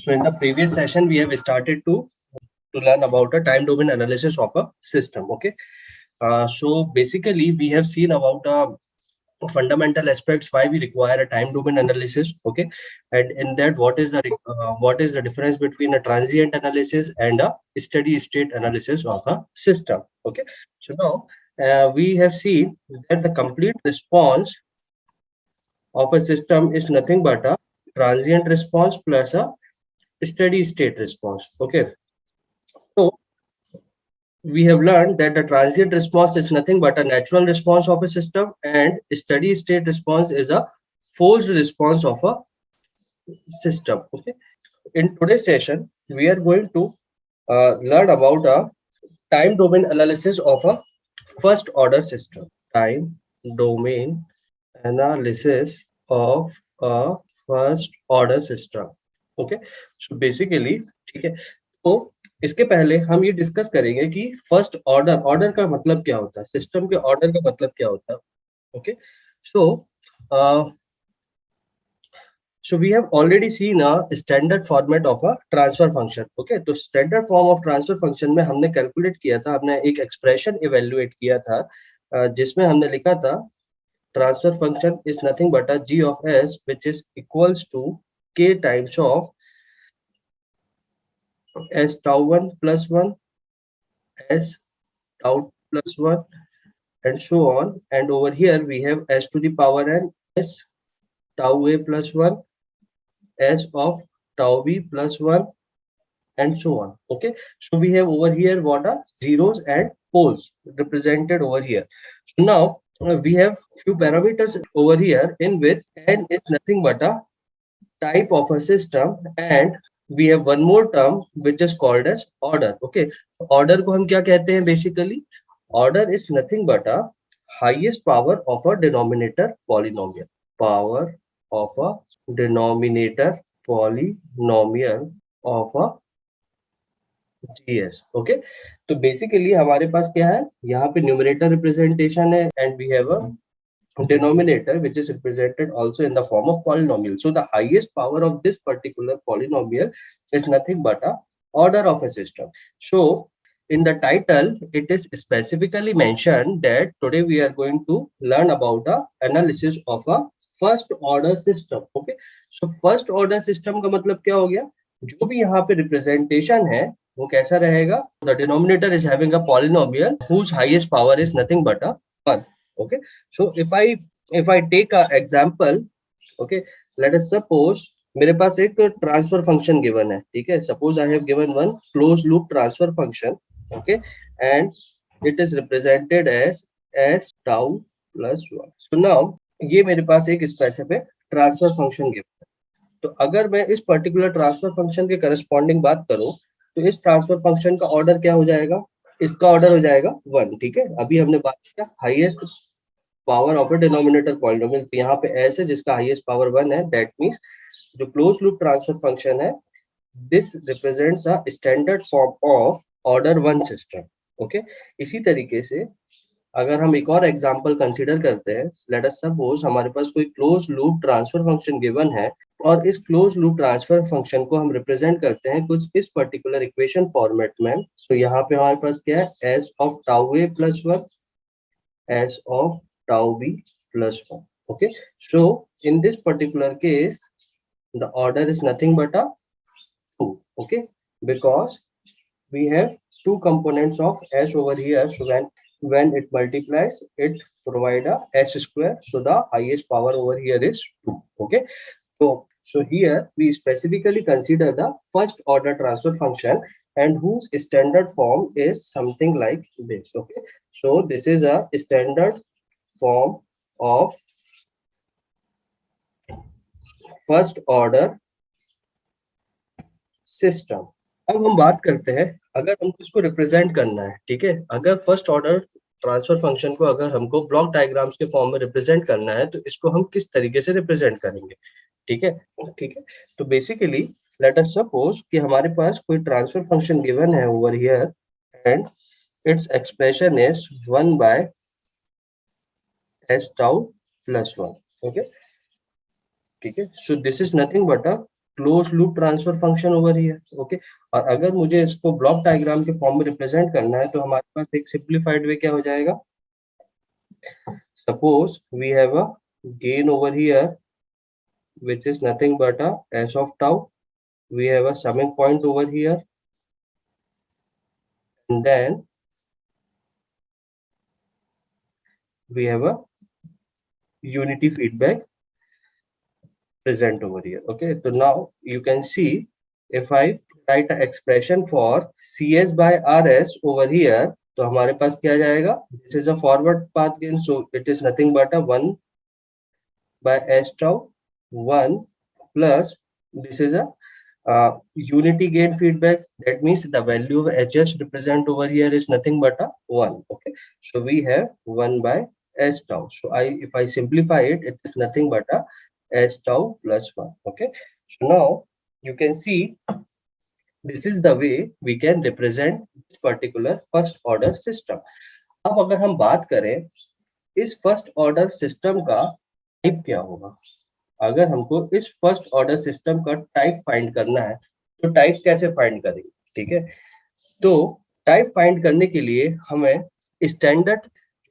So in the previous session, we have started to learn about a time domain analysis of a system. Okay. So basically, we have seen about fundamental aspects why we require a time domain analysis. Okay, and in that, what is the difference between a transient analysis and a steady state analysis of a system. Okay, so now we have seen that the complete response of a system is nothing but a transient response plus a steady state response. Okay, so we have learned that the transient response is nothing but a natural response of a system, and steady state response is a forced response of a system. Okay, in today's session we are going to learn about a time domain analysis of a first order system. Time domain analysis of a first order system. Okay, so basically, ठीक है, तो इसके पहले हम ये discuss करेंगे कि first order का मतलब क्या होता है, सिस्टम के ऑर्डर का मतलब क्या होता है. Okay, so we have already seen a standard format of a transfer function. Okay, तो standard form of transfer function में हमने कैलकुलेट किया था, हमने एक एक्सप्रेशन इवेल्युएट किया था जिसमें हमने लिखा था transfer function is nothing but a g of s which is equals to k times of s tau 1 plus 1, s tau plus 1, and so on. And over here we have s to the power n, s tau a plus 1, s of tau b plus 1, and so on. Okay, so we have over here what are zeros and poles represented over here. So now we have few parameters over here in which n is nothing but a type of a system, and we have one more term which is called as order. Okay, order को हम क्या कहते हैं? Basically, order is nothing but a highest power of a denominator polynomial. Power of a denominator polynomial of a GS. Okay, तो basically हमारे पास क्या है, यहाँ पे न्यूमरेटर रिप्रेजेंटेशन है, and we have a denominator which is represented also in the form of polynomial. So the highest power of this particular polynomial is nothing but a order of a system. So in the title it is specifically mentioned that today we are going to learn about the analysis of a first order system. Okay, so first order system का मतलब क्या हो गया, जो भी यहाँ पे representation है वो कैसा रहेगा, the denominator is having a polynomial whose highest power is nothing but a 1. Okay, so if I take a example, okay, let us suppose मेरे पास एक ट्रांसफर फंक्शन गिवन है. ठीक है, suppose I have given one close loop transfer function. Okay, and it is represented as s tau plus 1. So now ये मेरे पास एक specific transfer function given है. तो अगर मैं इस पर्टिकुलर ट्रांसफर फंक्शन के करस्पॉन्डिंग बात करूं तो इस ट्रांसफर फंक्शन का ऑर्डर क्या हो जाएगा, इसका ऑर्डर हो जाएगा 1. ठीक है, अभी हमने बात किया highest power of A denominator polynomial, तो यहाँ पे एस है जिसका हाईएस्ट पावर 1 है. दैट मींस जो क्लोज लूप ट्रांसफर फंक्शन है, this represents a standard form of order 1 system. Okay, इसी तरीके से अगर हम एक और एग्जांपल कंसीडर करते हैं, लेट अस सपोज हमारे पास कोई close loop transfer function given है और इस क्लोज लूप ट्रांसफर फंक्शन को हम रिप्रेजेंट करते हैं कुछ इस पर्टिकुलर इक्वेशन फॉर्मेट में. सो यहाँ पे हमारे पास क्या है, S of tau A plus 1, S of tau b plus 1. Okay, so in this particular case the order is nothing but a 2. Okay, because we have two components of s over here, so when it multiplies it provide a s square, so the highest power over here is 2. Okay, so here we specifically consider the first order transfer function and whose standard form is something like this. Okay, so this is a standard form of first order system. अब हम बात करते हैं अगर हमको इसको represent करना है. ठीक है, अगर फर्स्ट ऑर्डर ट्रांसफर फंक्शन को अगर हमको ब्लॉक डायग्राम्स के फॉर्म में रिप्रेजेंट करना है तो इसको हम किस तरीके से रिप्रेजेंट करेंगे. ठीक है, ठीक है, तो बेसिकली लेट अस सपोज कि हमारे पास कोई ट्रांसफर फंक्शन गिवन है over here and it's expression is 1 by s tau plus 1. Okay, ठीक है, so this is nothing but a close loop transfer function over here, okay. और अगर मुझे इसको ब्लॉक डायग्राम के फॉर्म में रिप्रेजेंट करना है तो हमारे पास एक सिंप्लीफाइड वे क्या हो जाएगा, suppose we have a gain over here which is nothing but a s of tau. We have a summing point over here, and then we have a unity feedback present over here. Okay, so now you can see if I write an expression for cs by rs over here, तो हमारे पास क्या जाएगा, this is a forward path gain, so it is nothing but a 1 by s tau 1 plus this is a unity gain feedback. That means the value of hs represent over here is nothing but a 1. Okay, so we have 1 by s tau. So if I simplify it, it is nothing but a s tau plus 1. Okay, so now you can see this is the way we can represent this particular first order system. अब अगर हम बात करें इस first order system का type क्या होगा, अगर हमको इस फर्स्ट ऑर्डर सिस्टम का टाइप फाइंड करना है तो टाइप कैसे फाइंड करेंगे, ठीक है। तो टाइप फाइंड करने के लिए हमें स्टैंडर्ड,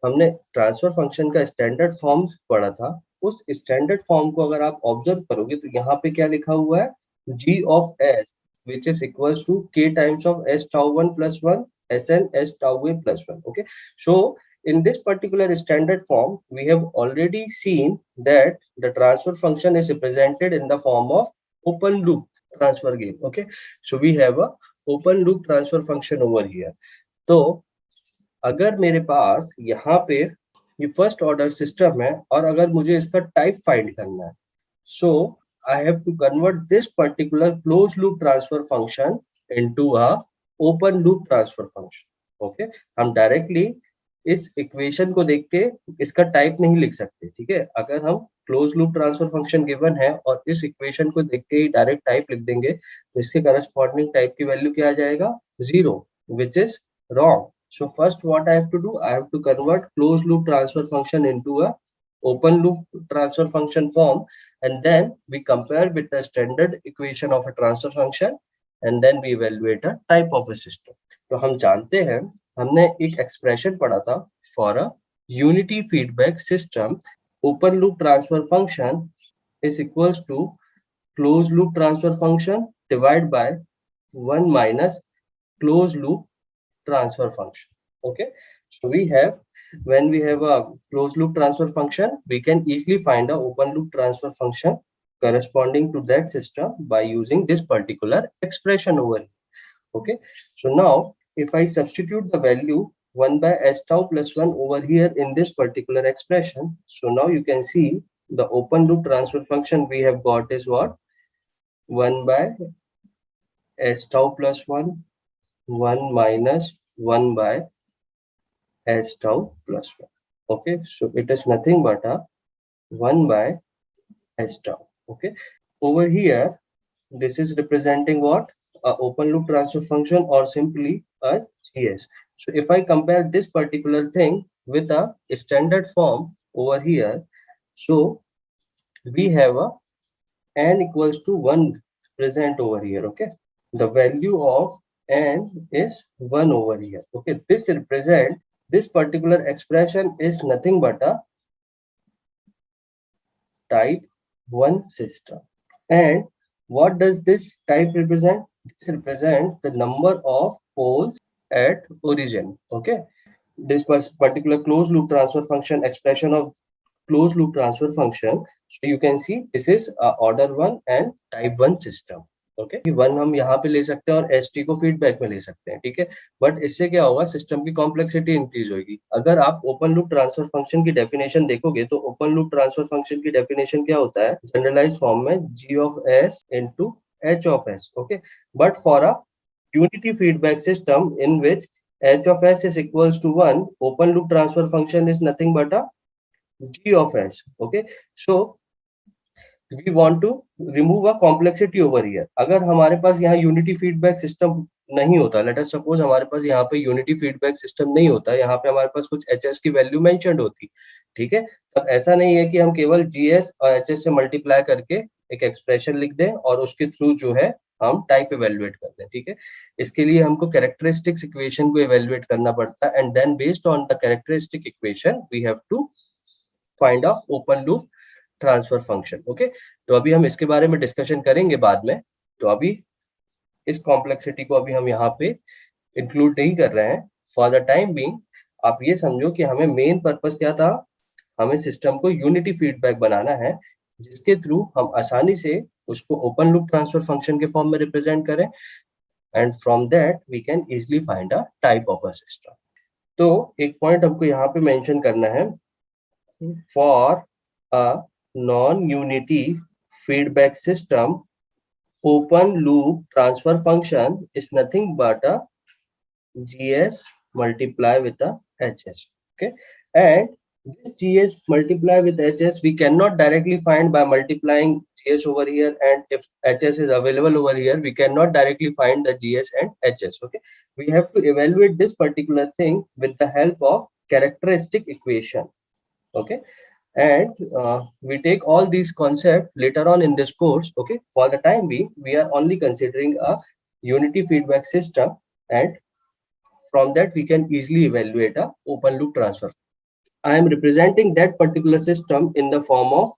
हमने ट्रांसफर फंक्शन का स्टैंडर्ड फॉर्म पढ़ा था, उस स्टैंडर्ड फॉर्म को अगर आप ऑब्जर्व करोगे तो यहाँ पे क्या लिखा हुआ है, g of s which is equals to k times of s tau 1 plus 1 sn s tau a plus 1. Okay, so in this particular standard form we have already seen that the transfer function is represented in the form of open loop transfer gain. Okay, so we have a open loop transfer function over here. तो अगर मेरे पास यहाँ पे ये first order system है और अगर मुझे इसका टाइप फाइंड करना है, so I have to convert this particular closed loop transfer function into a open loop transfer function. Okay, हम डायरेक्टली इस इक्वेशन को देख के इसका टाइप नहीं लिख सकते, ठीक है। अगर हम close loop transfer function given है और इस इक्वेशन को देख के ही डायरेक्ट टाइप लिख देंगे तो इसके करस्पॉन्डिंग टाइप की वैल्यू क्या आ जाएगा, 0, which is wrong. So first what I have to do, I have to convert closed loop transfer function into a open loop transfer function form, and then we compare with the standard equation of a transfer function, and then we evaluate a type of a system. तो हम जानते हैं, हमने एक expression पढ़ा था for a unity feedback system, open loop transfer function is equals to closed loop transfer function divided by 1 minus closed loop transfer function. Okay, so we have, when we have a closed loop transfer function, we can easily find a open loop transfer function corresponding to that system by using this particular expression over here. Okay, so now if I substitute the value 1 by s tau plus 1 over here in this particular expression, so now you can see the open loop transfer function we have got is what, 1 by s tau plus 1 1 minus 1 by s tau plus 1. Okay, so it is nothing but a 1 by s tau. Okay, over here this is representing what, a open loop transfer function or simply a gs. So if I compare this particular thing with a standard form over here, so we have a n equals to 1 present over here. Okay, the value of n is 1 over here. Okay, this represent, this particular expression is nothing but a type 1 system. And what does this type represent? This represents the number of poles at origin. Okay, this particular closed loop transfer function expression of closed loop transfer function, so you can see this is order 1 and type 1 system. Okay, 1 हम यहाँ पे ले सकते हैं और st को feedback में ले सकते हैं, ठीक है। बट इससे क्या होगा, सिस्टम की कॉम्प्लेक्सिटी इंक्रीज होगी। अगर आप ओपन लूप ट्रांसफर फंक्शन की डेफिनेशन देखोगे तो ओपन लूप ट्रांसफर फंक्शन की डेफिनेशन क्या होता है, जनरलाइज फॉर्म में g of s into h of s। Okay, but for a unity feedback system in which h of s is equals to 1, open loop transfer function is nothing but a g of s. Okay, so we want to remove a complexity over here. अगर हमारे पास यहाँ unity feedback system नहीं होता, let us suppose हमारे पास यहाँ पे unity feedback system नहीं होता, यहाँ पे हमारे पास कुछ एचएस की वैल्यू मेंशन्ड होती, ठीक है। तब ऐसा नहीं है कि हम केवल जीएस और एचएस से मल्टीप्लाई करके एक एक्सप्रेशन लिख दें और उसके थ्रू जो है हम टाइप इवेल्युएट करते हैं, ठीक है। इसके लिए हमको कैरेक्टरिस्टिक्स इक्वेशन को इवेल्युएट करना पड़ता है and then based on the characteristic equation we have to find a open loop transfer function. Okay, तो अभी हम इसके बारे में डिस्कशन करेंगे बाद में। तो अभी इस कॉम्प्लेक्सिटी को अभी हम यहाँ पे इंक्लूड नहीं कर रहे हैं फॉर द टाइम बीइंग। आप ये समझो कि हमें मेन पर्पस क्या था, हमें सिस्टम को यूनिटी फीडबैक बनाना है जिसके थ्रू हम आसानी से उसको ओपन लूप ट्रांसफर फंक्शन के फॉर्म में रिप्रेजेंट करें and from that we can easily find a type of a system. तो एक पॉइंट हमको यहाँ पे मेंशन करना है, for a non unity feedback system open loop transfer function is nothing but a gs multiply with a hs. Okay, and this gs multiply with hs we cannot directly find by multiplying gs over here, and if hs is available over here we cannot directly find the gs and hs. Okay, we have to evaluate this particular thing with the help of characteristic equation. Okay, and we take all these concepts later on in this course. Okay, for the time being we are only considering a unity feedback system, and from that we can easily evaluate a open loop transfer. I am representing that particular system in the form of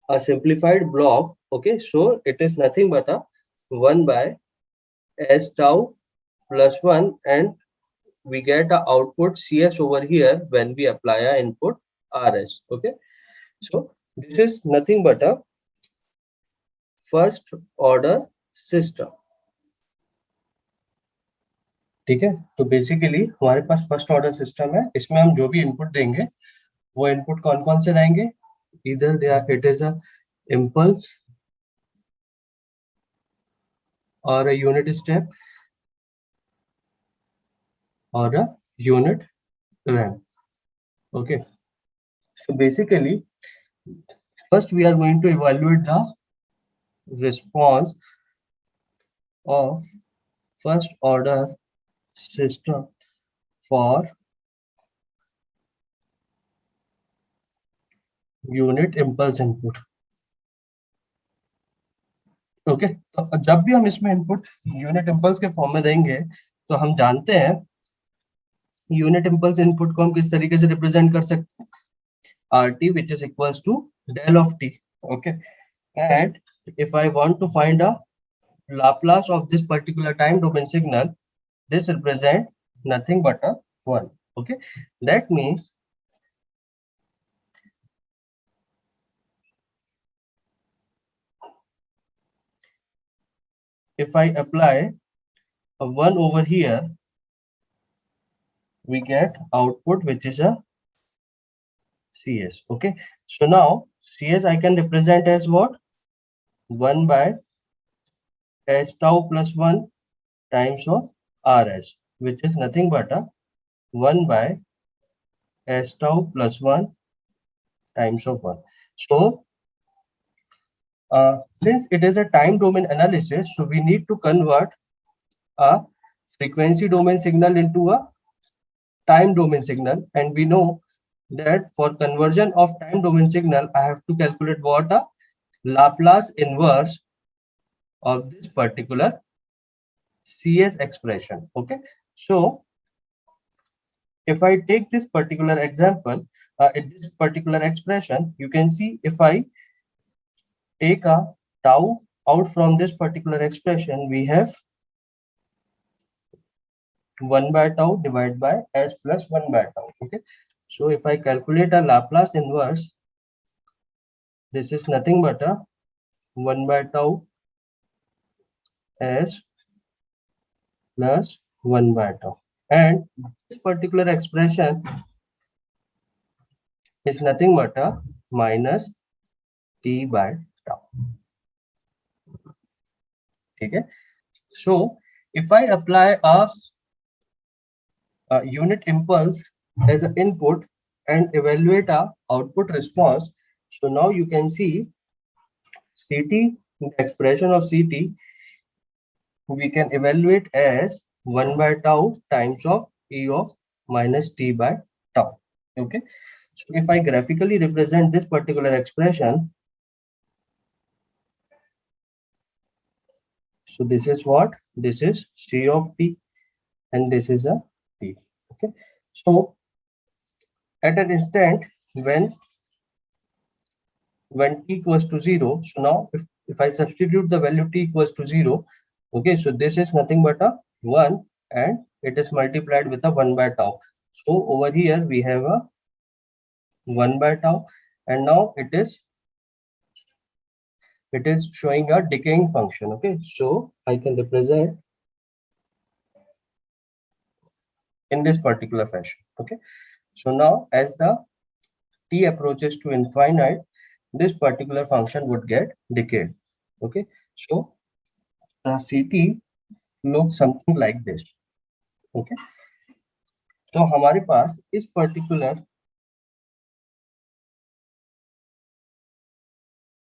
a simplified block. Okay, so it is nothing but a 1 by s tau plus 1, and we get a output cs over here when we apply a input rs. Okay, so this is nothing but a first order system. ठीक है, तो basically हमारे पास first order system है, इसमें हम जो भी input देंगे वो इनपुट कौन कौन से रहेंगे, इधर इट इज अ इम्पल्स और a unit step or a unit ramp. Okay, so basically first we are going to evaluate the response of first order system for unit impulse input. Okay, तो जब भी हम इसमें input unit impulse के form में देंगे तो हम जानते हैं यूनिट इम्पल्स इनपुट को हम किस तरीके से रिप्रेजेंट कर सकते हैं, RT which is equals to del of t. Okay, and if I want to find a Laplace of this particular time domain signal, this represent nothing but a 1. Okay, that means if I apply a 1 over here, we get output which is a CS. Okay, so now CS I can represent as what, 1 by s tau plus 1 times of rs, which is nothing but a 1 by s tau plus 1 times of 1. So since it is a time domain analysis, so we need to convert a frequency domain signal into a time domain signal, and we know that for conversion of time domain signal I have to calculate what a Laplace inverse of this particular CS expression. Okay, so if I take this particular example, in this particular expression, you can see if I take a tau out from this particular expression, we have 1 by tau divided by s plus 1 by tau. Okay, so if I calculate a Laplace inverse, this is nothing but a 1 by tau s plus 1 by tau, and this particular expression is nothing but a minus t by tau. Okay, so if I apply a unit impulse as an input and evaluate a output response, so now you can see CT, the expression of CT we can evaluate as 1 by tau times of e of minus t by tau. Okay, so if I graphically represent this particular expression, So this is what? This is c of t, and this is a t. Okay. So at an instant when t equals to 0, so now if I substitute the value t equals to 0, okay, so this is nothing but a 1, and it is multiplied with a 1 by tau. So over here we have a 1 by tau, and now it is showing a decaying function. Okay, so I can represent in this particular fashion. Okay, so now as the t approaches to infinite, this particular function would get decayed. Okay, so the ct looks something like this. Okay, तो हमारे पास इस particular